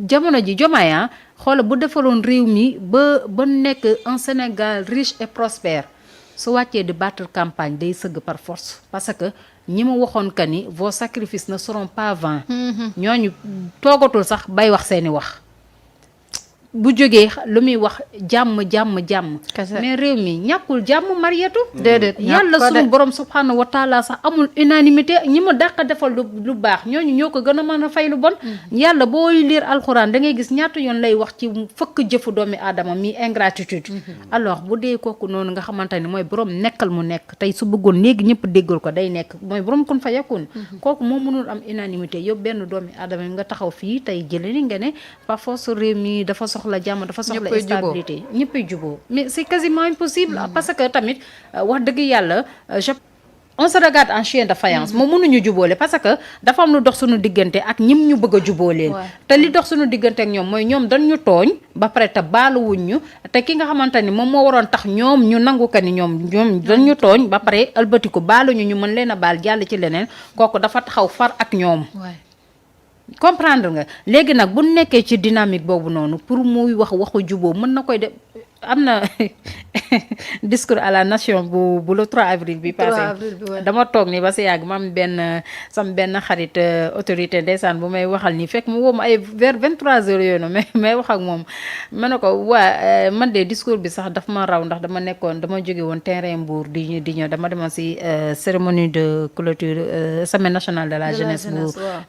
jamono ji Diomaye xoola bu defaloon réew mi ba nekk un Sénégal riche et prospère su wàccee di battre campagne day sëgg par force parce que ñi ma waxoon que ni vos sacrifices ne seront pas vains. ñooñu toogatul sax bay wax seeni wax. bu jógee lu muy wax jàmm. mais réew mi ñàkkul jàmm Mariétu. déedéet yàlla sunu borom subhanahu wa taala sax amul unanimité ñi ma dàq defal lu baax ñooñu ñoo ko gën a mën a fay lu bon. yàlla booy liir alxuraan da ngay gis ñaata yoon lay wax ci fëkk jëfu doomi aadama mi ingratitude. alors bu dee kooku noonu nga xamante ne mooy borom nekkal mu nekk tey su bëggoon léegi ñëpp déggal ko day nekk mooy borom kun fa yakun. kooku moo mënul am unanimité yow benn doomi aadama nga taxaw fii tey jëlee ni nga ne par force réew mi dafa soxla jàmm dafa soxla stabilité ñëppay juboo mais c'est quasiment impossible parce que tamit wax dëgg yàlla on se regarde en chien de faïence moom mënuñu jubóole parce que dafa am lu dox suñu diggante ak ñim ñu bëgg a jubóoleel te li dox suñu diggante ak ñoom mooy ñoom dañ ñu tooñ ba pare te baaluwuñ ñu te ki nga xamante ni moom moo waroon tax ñoom ñu nangu ka ni ñoom dañ ñu tooñ ba pare ëlbatiku baaluñu ñu mën leen a baal jàll ci leneen kooku dafa taxaw far ak ñoom comprendre nga léegi nag bu nekkee ci dynamique boobu noonu pour muy waxu juboo mën na koy def am na discours à la nation bu le 3 avril bi passé dama toog ni ba si yàgg ma am benn xarit autorité ndeysaan bu may waxal nii fekk mu woo ma ay vers 23 heures yooyu noonu may wax ak moom ma ne ko waa man de discours bi sax daf ma raw ndax dama jóge woon terrain Mbour di ñëw dama demoon si cérémonie de clôture semaine nationale de la jeunesse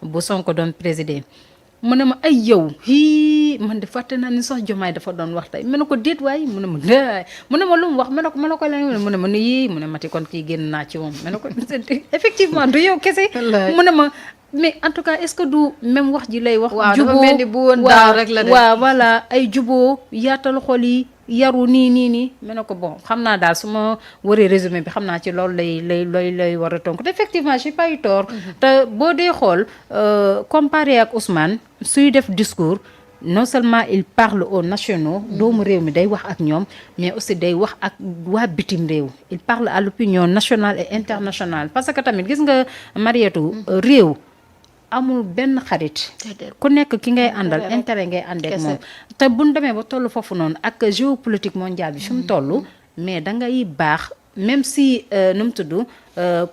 bu Sonko doon présider mu ne ma ay yow man de fàtte naa ni sax Diomaye dafa doon wax tey mu ne ko déet waay mu ne ma lu mu wax mu ne ko leen mu ne ma ni mu ne mati kon kii génn naa ci moom mu ne ko effectivement du yow kese mu ne ma mais en tout cas est-ce que du même wax ji lay wax juboo dafa mel ni bu woon daaw rek la def waaw voilà ay juboo yaatal xol yi yaru nii mu ne ko bon xam naa daal su ma waree résumé bi xam naa ci loolu lay war a tonk te effectivement j'ai pas eu tort te boo dee xool comparé ak Ousmane suy def discours non seulement il parle aux nationaux doomu réew mi day wax ak ñoom mais aussi day wax ak waa bitim réew il parle à l'opinion nationale et internationale parce que tamit gis nga Mariétou réew amul benn xarit ku nekk ki ngay àndal intérêt ngay àndeek moom te buñ demee ba toll foofu noonu ak géopolitique mondiale bi fi mu toll mais da ngay baax même si nu mu tudd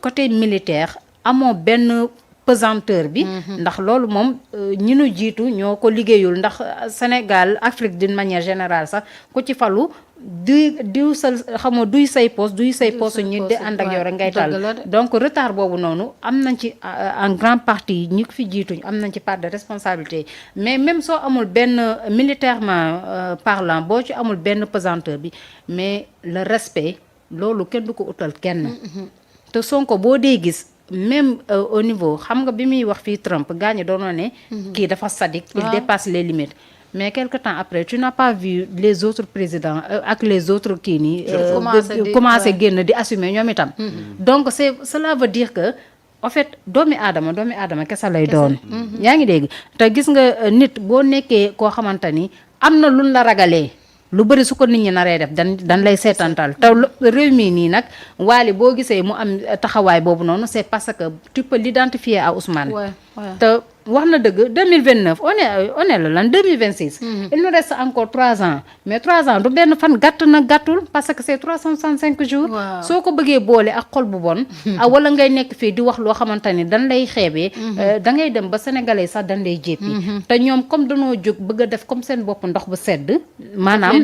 côté militaire amoo benn pesanteur bi ndax loolu moom ñi nu jiitu ñoo ko liggéeyul ndax Sénégal Afrique d'une manière générale sax ku ci falu duy say poos ñi di ànd ak yow rek ngay tal donc retard boobu noonu am nañ ci en grande partie ñi fi jiituñ am nañ ci part de responsabilité mais même soo amul benn militairement parlant boo ci amul benn pesanteur bi mais le respect loolu kenn du ko utal kenn te Sonko boo dee gis même au niveau xam nga bi muy wax fii Trump gaañu doonoo ne kii dafa sadique il dépasse les limites mais quelque temps après tu n'as pas vu les autres présidents ak les autres kii nii commencé génn di assumer ñoom itam donc cela veut dire que en fait doomi aadama kese lay doon yaa ngi dégg te gis nga nit boo nekkee koo xamante ni am na luñ la ragalee lu bëri su ko nit ñi naree def dan lay seetantal te réew mi nii nag Wally boo gisee mu am taxawaay boobu noonu c'est parce que tu peux l'identifier à Ousmane te wax na dëgg 2029 on est là lan 2026 il nous reste encore 3 ans mais 3 ans du benn fan gàttul parce que c'est 365 jours soo ko bëggee boole ak xol bu bon wala ngay nekk fii di wax loo xamante ni dañ lay xeebee da ngay dem ba sénégalais sax dañ lay jéppi te ñoom comme dañoo jóg bëgg a def comme seen bopp ndox bu sedd maanaam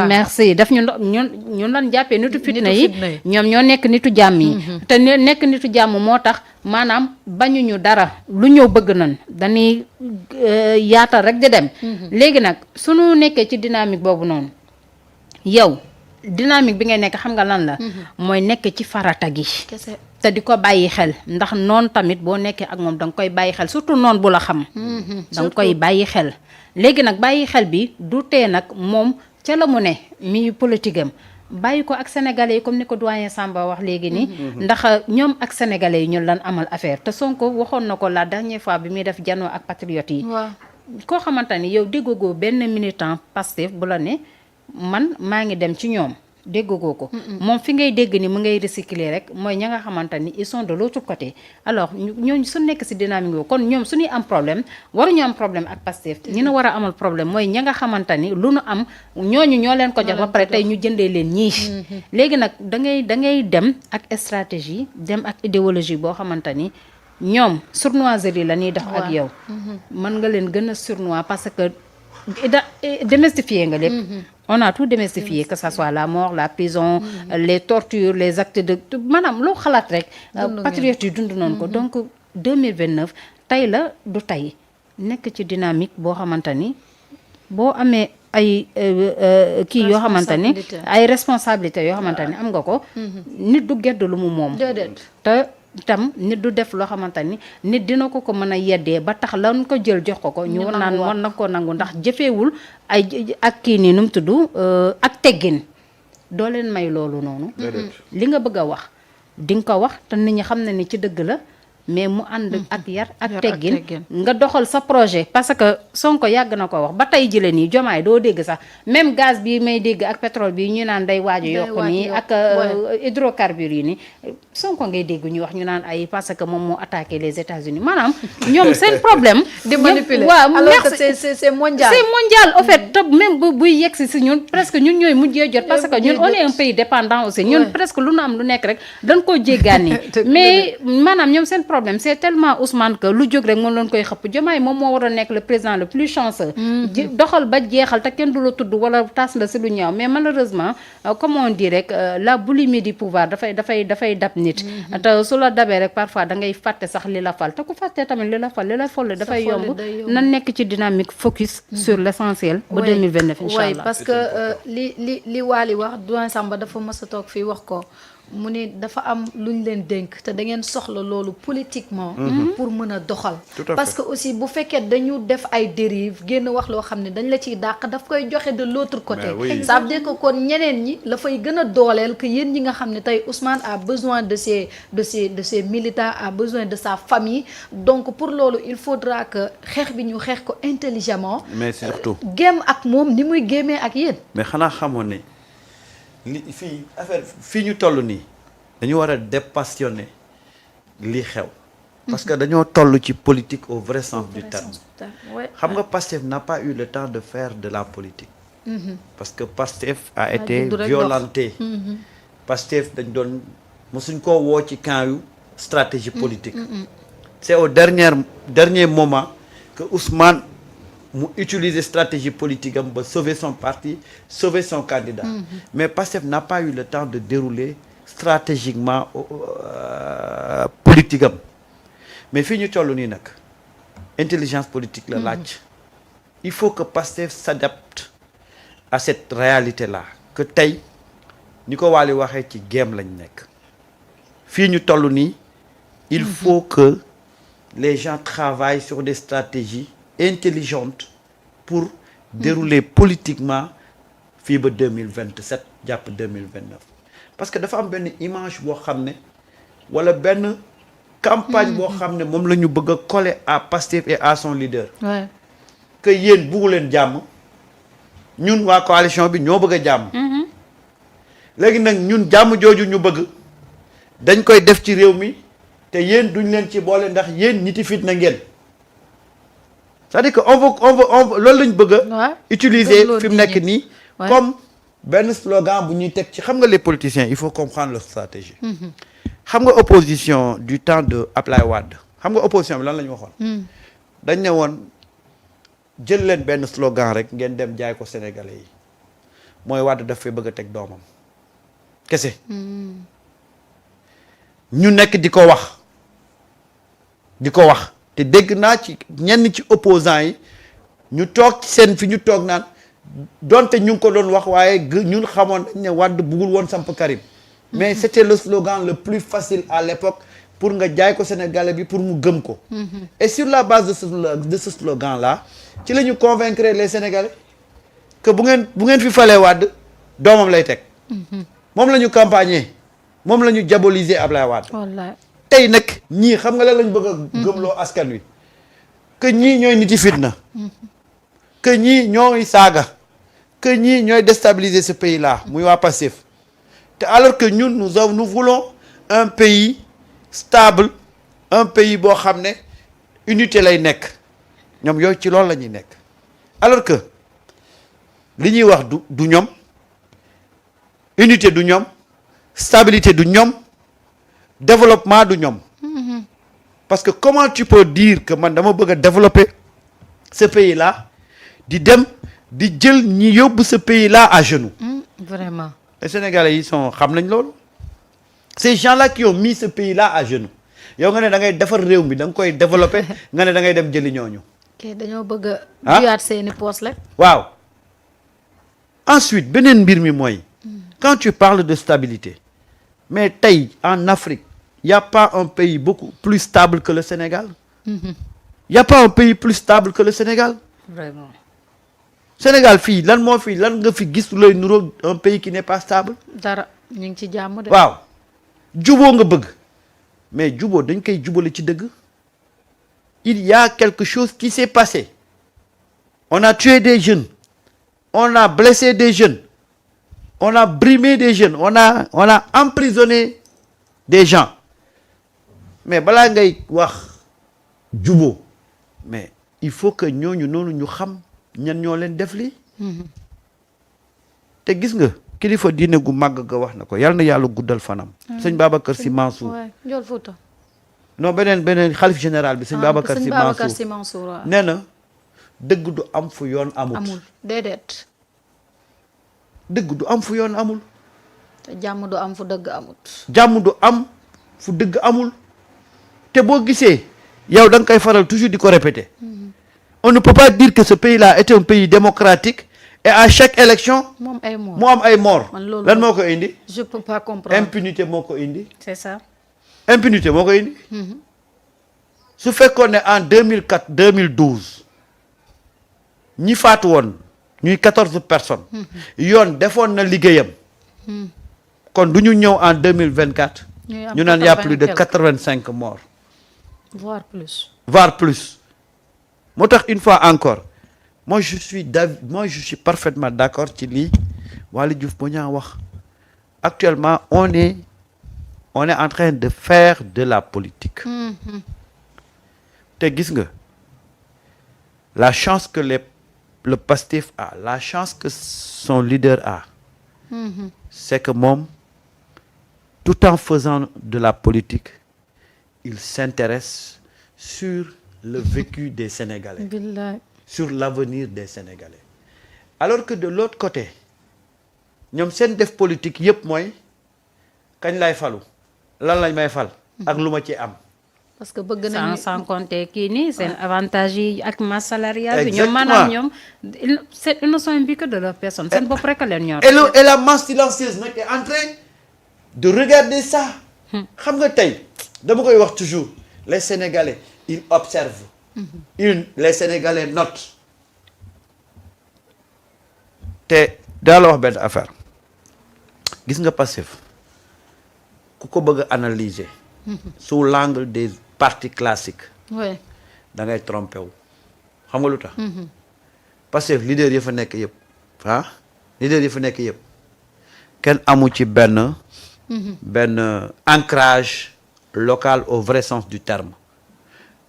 merci daf ñu ndox ñun lan jàppee nitu fitna yi ñoom ñoo nekk nitu jàmm yi te nekk nitu jàmm moo tax maanaam bañuñu dara lu ñëw bëgg nañ dañuy yaatal rek di dem léegi nag suñu nekkee ci dynamique boobu noonu yow dynamique bi ngay nekk xam nga lan la mooy nekk ci farata gi te di ko bàyyi xel ndax noonu tamit boo nekkee ak moom da nga koy bàyyi xel surtout noonu bu la xam da nga koy bàyyi xel léegi nag bàyyi xel bi du tee nag moom ca la mu ne mi politique am bàyyi ko ak sénégalais yi comme ni ko doyen Samba wax léegi nii ndax ñoom ak sénégalais yi ñu lan amal affaire te Sonko waxoon na ko la dernière fois bi muy def janoo ak patriotes yi koo xamante ni yow déggoo benn militant Pastef bu la ne man maa ngi dem ci ñoom déggoo ko moom fi ngay dégg ni mu ngay recycler rek mooy ña nga xamante ni ils sont de l'autre côté alors ñooñu su nekk si dynamique boobu kon ñoom suñuy am problème waruñu am problème ak Pastef ñi na war a amal problème mooy ña nga xamante ni lu nu am ñooñu ñoo leen ko jox ba pare tey ñu jëndee leen ñii léegi nag da ngay dem ak stratégie dem ak idéologie boo xamante ni ñoom sournoiserie la ñuy def ak yow mën nga leen gën a sournois parce que démystifier nga lépp on a tout démystifié que ça soit la mort la prison les tortures les actes de maanaam loo xalaat rek patriotes yi dund noonu ko donc 2029 tey la du tey nekk ci dynamique boo xamante ni boo amee ay kii yoo xamante ni ay responsabilités yoo xamante ni am nga ko nit du gedd lu mu moom te itam nit du def loo xamante ni nit dina ko mën a yeddee ba tax lan ko jël jox ko ñu naan war na ko nangu ndax jëfeewul ay ak kii nii nu mu tudd ak teggin doo leen may loolu noonu li nga bëgg a wax di nga ko wax te nit ñi xam na ni ci dëgg la mais mu ànd ak yar ak teggin nga doxal sa projet parce que Sonko yàgg na ko wax ba tey jëlee nii Diomaye doo dégg sax même gaz bi may dégg ak pétrole bi ñu naan day waaju yokku nii ak hydrocarbures yi nii Sonko ngay dégg ñu wax ñu naan ay parce que moom moo attaqué les États-Unis maanaam ñoom seen problème de manipuler waaw alors que c'est mondial c'est mondial en fait te même buy yegsi si ñun presque ñun ñooy mujjee jot parce que ñun on est un pays dépendant aussi ñun presque lu nu am lu nekk rek dañ koo jéggaani mais maanaam ñoom seen problème c'est tellement Ousmane que lu jóg rek mën leen koy xëpp Diomaye moom moo war a nekk le président le plus chanceux doxal ba jeexal te kenn du la tudd wala tas la si lu ñaaw mais malheureusement comme on dit rek la boulimie du pouvoir dafay dab nit te su la dabee rek parfois da ngay fàtte sax li la fal te ku fàtte tamit li la fal dafay yomb na nekk ci dynamique focus sur l'essentiel ba 2029 inchallah parce que li Waly wax doyen Samba dafa mës a toog fii wax ko mu ne dafa am lu ñu leen dénk te da ngeen soxla loolu politiquement pour mën a doxal parce que aussi bu fekkee dañu def ay dérive génn wax loo xam ne dañ la ciy dàq daf koy joxe de l'autre côté ça veut dire que kon ñeneen ñi la fay gën a dooleel que yéen ñi nga xam ne tey Ousmane a besoin de ses militants a besoin de sa famille donc pour loolu il faudra que xeex bi ñu xeex ko intelligemment mais surtout gémm ak moom ni muy gémmee ak yéen mais xanaa xamoon ne fii ñu toll nii dañu war a dépassionner li xew parce que dañoo toll ci politique au vrai sens du terme xam nga Pastef n'a pas eu le temps de faire de la politique parce que Pastef a été violenté Pastef dañ doon mosuñ koo woo ci camp yu stratégie politique c'est au dernier moment que Ousmane mu utiliser stratégie politique am ba sauver son parti sauver son candidat mais Pastef n'a pas eu le temps de dérouler stratégiquement politique am mais fii ñu toll nii nag intelligence politique la laaj il faut que Pastef s'adapte à cette réalité là que tey ni ko Waly waxee ci game lañ nekk fii ñu toll nii il faut que les gens travaillent sur des stratégies intelligente pour dérouler politiquement fii ba 2027 jàpp 2029 parce que dafa am benn image boo xam ne wala benn campagne boo xam ne moom la ñu bëgg a coller à Pastef et à son leader que yéen buggu leen jàmm ñun waa coalition bi ñoo bëgg a jàmm léegi nag ñun jàmm jooju ñu bëgg dañ koy def ci réew mi te yéen duñ leen ci boole ndax yéen niti fit na ngeen c'est-à-dire que on veut loolu lañ bëgg a utiliser fi mu nekk nii comme benn slogan bu ñuy teg ci xam nga les politiciens il faut comprendre leur stratégie xam nga opposition du temps de Ablaye Wade xam nga opposition bi lan la ñu waxoon dañ ne woon jël leen benn slogan rek ngeen dem jaay ko Sénégalais yi mooy Wade daf fay bëgg a teg doomam kese ñu nekk di ko wax te dégg naa ci ñenn ci opposants yi ñu toog ci seen fi ñu toog naan donte ñu ngi ko doon wax waaye ñun xamoon nañ ne Wade buggul woon samp Karim mais c'était le slogan le plus facile à l'époque pour nga jaay ko Sénégalais bi pour mu gëm ko et sur la base de ce slogan là ci la ñu convaincre les Sénégalais que bu ngeen fi falee Wade doomam lay teg moom la ñu campagner moom la ñu diaboliser Ablaye Wade tey nag ñii xam nga lan lañ bëgg a gëmloo askan wi que ñii ñooy niti fitna que ñii ñooy saaga que ñii ñooy déstabiliser ce pays là muy waa Pastef alors que ñun nous voulons un pays stable, un pays boo xam ne unité lay nekk ñoom yooyu ci loolu la ñuy nekk alors que li ñuy wax du ñoom unité du ñoom stabilité du ñoom développement du ñoom parce que comment tu peux dire que man dama bëgg a développer ce pays là di dem di jël ñi yóbbu ce pays là à genoux. Vraiment. Les Sénégalais yi sont xam nañ loolu ces gens là qui ont mis ce pays là à genoux yow nga ne da ngay defar réew mi da nga koy développer nga ne da ngay dem jëli ñooñu. ok dañoo bëgg a. juyaat seeni poos rek. waaw ensuite beneen mbir mi mooy. quand tu parles de stabilité mais tey en Afrique y a pas un pays beaucoup plus stable que le Sénégal. Y a pas un pays plus stable que le Sénégal. Vraiment. Sénégal fii lan moo fi lan nga fi gis looy nuroog un pays qui n'est pas stable. dara ñu ngi ci jàmm de. waaw juboo nga bëgg mais juboo dañ koy jubale ci dëgg. il y a quelque chose qui s'est passé on a tué des jeunes on a blessé des jeunes on a brimé des jeunes on a emprisonné des gens mais balaa ngay wax juboo mais il faut que ñooñu noonu ñu xam ñan ñoo leen def lii. te gis nga kilifa diine gu màgg ga wax na ko yal na yàlla guddal fanam. sëñ Babacar Sy Mansour. waay Ndiol Fouta. non beneen xalif général bi sëñ Babacar Sy Mansour waaw. nee na dëgg du am fu yoon amut. amul déedéet. dëgg du am fu yoon amul. te jàmm du am fu dëgg amut. jàmm du am fu dëgg amul. te boo gisee yow da nga koy faral toujours di ko répéter. on ne peut pas dire que ce pays-là est un pays démocratique et à chaque élection. moom ay moor mu am ay mort. man loolu lan moo ko indi. je peux pas comprendre. impunité moo ko indi. C'est ça. impunité moo ko indi. su fekkoon ne en 2004 2012 ñi faatu woon ñuy 14 personnes. yoon defoon na liggéeyam. kon du ñu ñëw en 2024. ñu naan y a plus de 85 morts. voire plus. voire plus. moo tax une fois encore moi je suis parfaitement d'accord ci lii Waly Diouf Bodiang wax actuellement on est en train de faire de la politique. te gis nga la chance que le Pastef a la chance que son leader a. c'est que moom tout en faisant de la politique il s'intéresse sur le vécu des Sénégalais. billaay. sur l'avenir des Sénégalais. alors que de l'autre côté ñoom seen def politique yëpp mooy kañ lay falu lan lañ may fal. ak lu ma ci am. parce que bëgg nañu sans compter kii nii seen avantage yi ak masse salariale bi. Exactement. ñoom maanaam ñoom ils ne sont imbus que de leur personne seen bopp rek a leen ñor. et la masse silencieuse nag est en train de regarder ça. xam nga tey dama koy wax toujours les Sénégalais ils observent. les Sénégalais notent. te daa la wax benn affaire gis nga Pastef ku ko bëgg a analyser. sous l'angle des partis classiques. oui. da ngay trompé wu xam nga lu tax. Pastef leader yi fa nekk yëpp leader yi fa nekk yëpp kenn amu ci benn ancrage local au vrai sens du terme.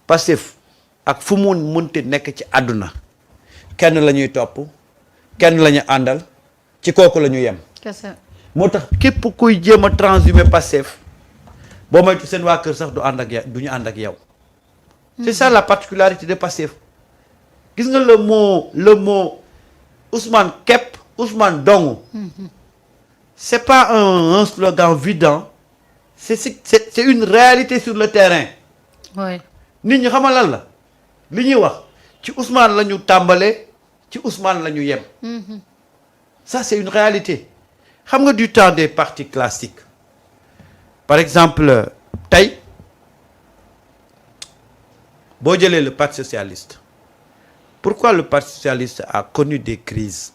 Pastef ak fu mu mënti nekk ci àdduna kenn la ñuy topp kenn la ñu àndal ci kooku la ñu yem. kese. moo tax képp kuy jéem a transhumer Pastef boo moytu seen waa kër sax du ñu ànd ak yow. c'est ça la particularité de Pastef. gis nga le mot Ousmane Kepp Ousmane Dong. c'est pas un slogan vidant. c'est une réalité sur le terrain. oui. nit ñi xamal lan la li ñuy wax ci Ousmane la ñu tàmbalee ci Ousmane la ñu yem. ça c'est une réalité. xam nga du temps des partis classiques par exemple tey boo jëlee le parti socialiste pourquoi le parti socialiste a connu des crises.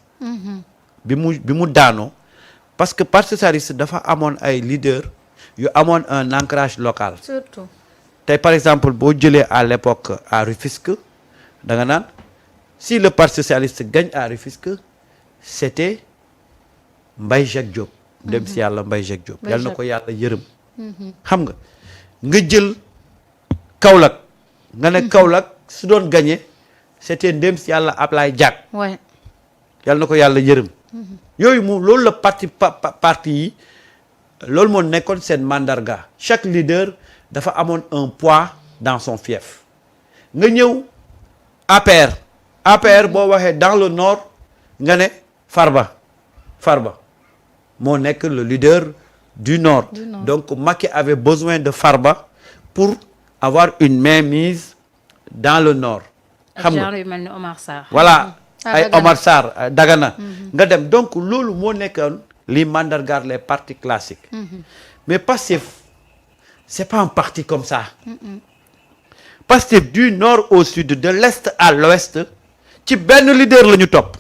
bi mu daanoo parce que parti socialiste dafa amoon ay leaders yu amoon un ancrage local. surtout. tey par exemple boo jëlee à l'époque à Rufisque da nga naan si le parti socialiste gagne à Rufisque c'était Mbaye Jacques Diop. dem si yàlla Mbaye Jacques Diop yal na ko yàlla yërëm xam nga jël Kaolack nga ne Kaolack su doon gagné c'était dem si yàlla Ablaye Diack yal na ko yàlla yërëm yooyu moom loolu la parti yi loolu moo nekkoon seen mandarga chaque leader dafa amoon un poids dans son fief nga ñëw APR boo waxee dans le nord nga ne Farba moo nekk le leader du nord. Donc Macky avait besoin de Farba pour avoir une mainmise dans le nord. xam nga yu mel ni Omar Sarr. voilà ay Omar Sarr Dagana. nga dem donc loolu moo nekkoon li mandargaal les partis classiques. mais Pastef c'est pas un parti comme ça. Pastef du nord au sud de l'est à l'ouest ci benn leader la ñu topp.